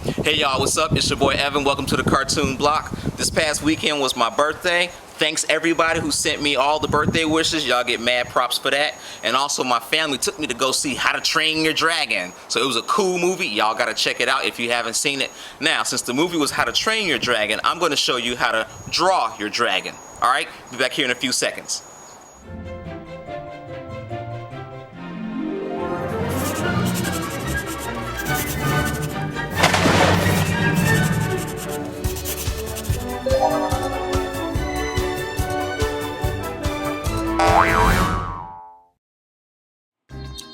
Hey y'all, what's up? It's your boy Evan. Welcome to the Cartoonblock. This past weekend was my birthday. Thanks everybody who sent me all the birthday wishes. Y'all get mad props for that. And also my family took me to go see How to Train Your Dragon. So it was a cool movie. Y'all gotta check it out if you haven't seen it. Now, since the movie was How to Train Your Dragon, I'm gonna show you how to draw your dragon. Alright? Be back here in a few seconds.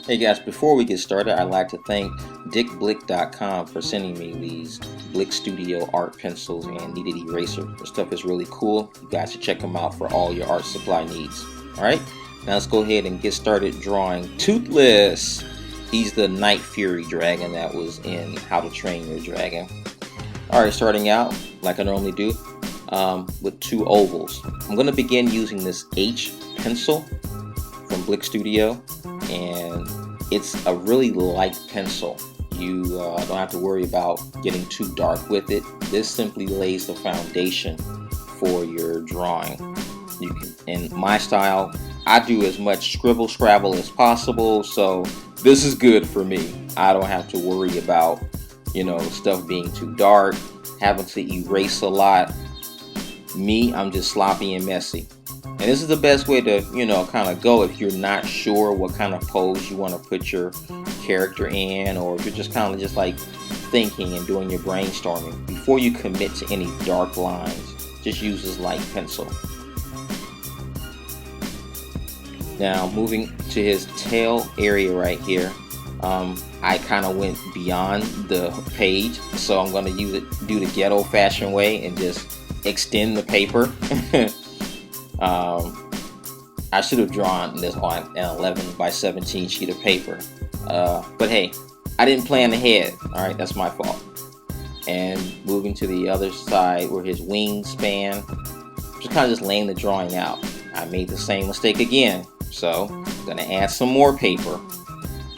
Hey guys, before we get started, I'd like to thank dickblick.com for sending me these Blick Studio art pencils and kneaded eraser. This stuff is really cool. You guys should check them out for all your art supply needs. Alright, now let's go ahead and get started drawing Toothless. He's the Night Fury dragon that was in How to Train Your Dragon. Alright, starting out, like I normally do, with two ovals. I'm going to begin using this H pencil from Blick Studio, and it's a really light pencil. You don't have to worry about getting too dark with it. This simply lays the foundation for your drawing. You can, in my style, I do as much scribble scrabble as possible, so this is good for me. I don't have to worry about, stuff being too dark, having to erase a lot. Me, I'm just sloppy and messy. And this is the best way to, kind of go if you're not sure what kind of pose you want to put your character in, or if you're just kind of just like thinking and doing your brainstorming. Before you commit to any dark lines, just use this light pencil. Now, moving to his tail area right here, I kind of went beyond the page, so I'm going to do the ghetto fashioned way and just extend the paper. I should have drawn this on an 11 by 17 sheet of paper, but hey, I didn't plan ahead. Alright, that's my fault. And moving to the other side where his wings span, just kind of just laying the drawing out. I made the same mistake again, so I'm gonna add some more paper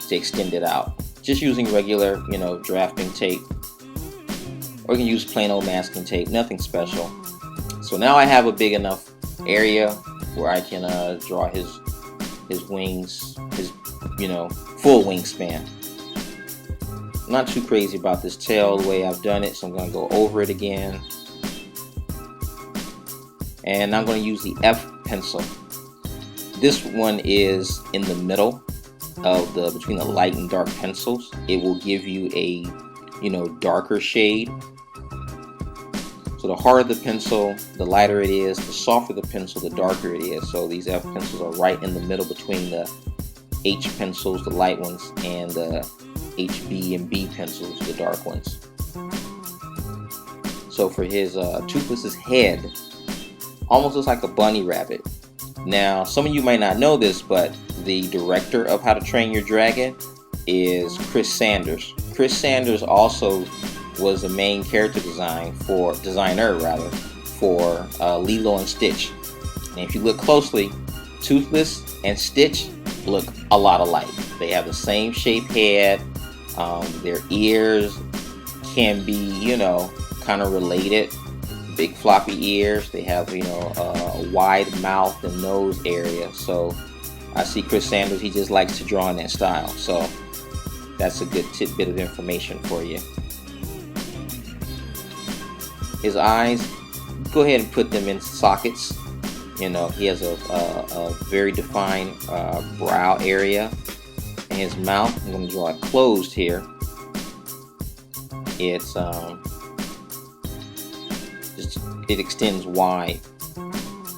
to extend it out, just using regular drafting tape, or you can use plain old masking tape, nothing special. So now I have a big enough area where I can draw his wings, his full wingspan. I'm not too crazy about this tail the way I've done it, so I'm going to go over it again. And I'm going to use the F pencil. This one is in the middle of between the light and dark pencils. It will give you a darker shade. So the harder the pencil, the lighter it is. The softer the pencil, the darker it is. So these F pencils are right in the middle between the H pencils, the light ones, and the HB and B pencils, the dark ones. So for his Toothless's head, almost looks like a bunny rabbit. Now, some of you might not know this, but the director of How to Train Your Dragon is Chris Sanders. Chris Sanders also was the main character designer for Lilo and Stitch. And if you look closely, Toothless and Stitch look a lot alike. They have the same shaped head. Their ears can be, kind of related. Big floppy ears. They have, a wide mouth and nose area. So I see Chris Sanders, he just likes to draw in that style. So that's a good tidbit of information for you. His eyes, go ahead and put them in sockets. He has a very defined brow area. And his mouth, I'm going to draw it closed here. It extends wide.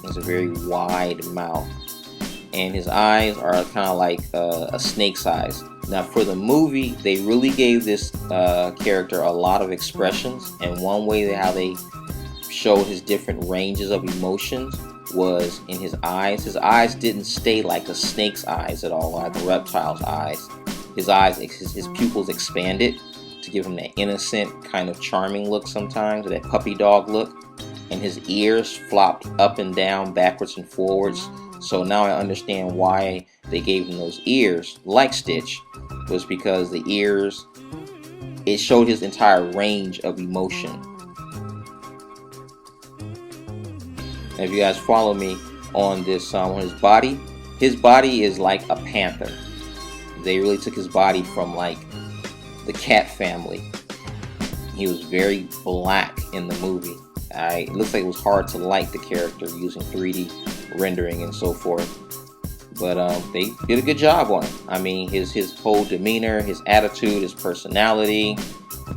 It's a very wide mouth. And his eyes are kind of like a snake's eyes. Now for the movie, they really gave this character a lot of expressions, and one way how they showed his different ranges of emotions was in his eyes. His eyes didn't stay like a snake's eyes at all, like a reptile's eyes. His pupils expanded to give him that innocent, kind of charming look sometimes, that puppy dog look. And his ears flopped up and down, backwards and forwards. So now I understand why they gave him those ears, like Stitch, was because the ears it showed his entire range of emotion. And if you guys follow me on this, on his body is like a panther. They really took his body from like the cat family. He was very black in the movie. It looks like it was hard to light the character using 3D rendering and so forth. But they did a good job on him. I mean, his whole demeanor, his attitude, his personality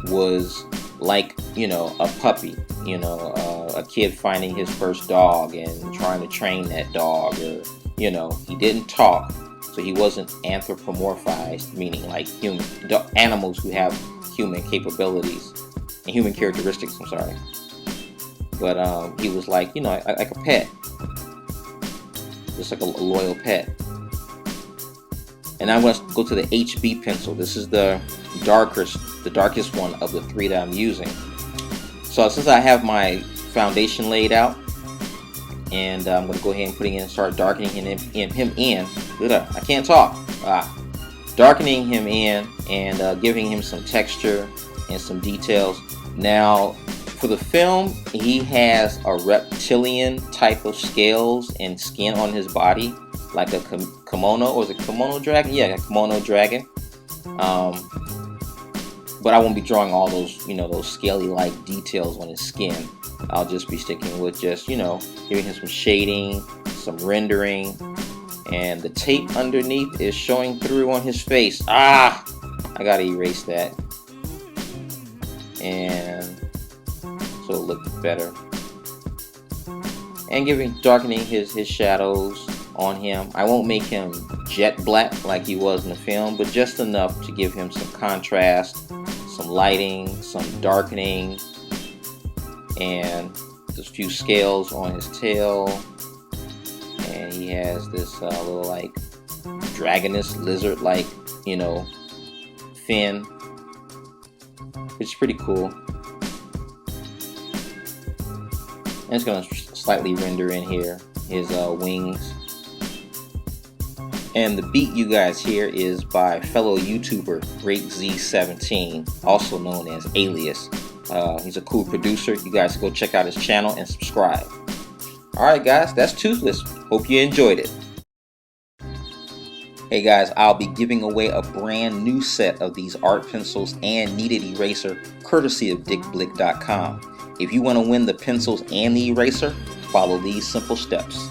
was like, you know, a puppy. You know, a kid finding his first dog and trying to train that dog. Or, you know, he didn't talk, so he wasn't anthropomorphized, meaning like human animals who have human capabilities and human characteristics. I'm sorry. But he was like, you know, like a pet. Just like a loyal pet. And I'm going to go to the HB pencil. This is the darkest one of the three that I'm using. So since I have my foundation laid out, and I'm going to go ahead and start darkening him in. I can't talk. Darkening him in and giving him some texture and some details. Now, for the film, he has a reptilian type of scales and skin on his body, like a kimono, or is it kimono dragon? Yeah, a kimono dragon. But I won't be drawing all those, you know, those scaly-like details on his skin. I'll just be sticking with just, you know, giving him some shading, some rendering, and the tape underneath is showing through on his face. I gotta erase that. And so it looks better. And darkening his shadows on him. I won't make him jet black like he was in the film, but just enough to give him some contrast, some lighting, some darkening, and just a few scales on his tail. And he has this little like dragonous lizard-like, you know, fin, which is pretty cool. I'm just going to slightly render in here his wings. And the beat you guys hear is by fellow YouTuber GreatZ17, also known as Alias. He's a cool producer. You guys go check out his channel and subscribe. Alright guys, that's Toothless. Hope you enjoyed it. Hey guys, I'll be giving away a brand new set of these art pencils and kneaded eraser courtesy of BlickVideos. If you want to win the pencils and the eraser, follow these simple steps.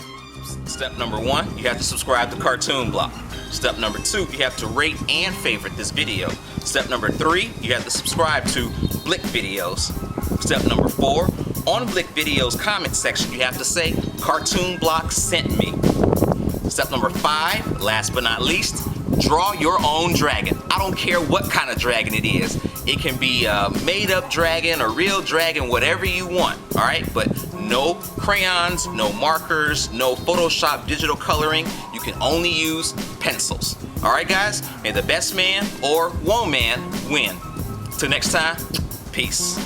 Step number 1, you have to subscribe to Cartoonblock. Step number 2, you have to rate and favorite this video. Step number 3, you have to subscribe to BlickVideos. Step number 4, on BlickVideos comment section, you have to say, Cartoonblock sent me. Step number 5, last but not least, draw your own dragon. I don't care what kind of dragon it is. It can be a made-up dragon, a real dragon, whatever you want, all right? But no crayons, no markers, no Photoshop digital coloring. You can only use pencils. All right, guys? May the best man or woman win. Till next time, peace.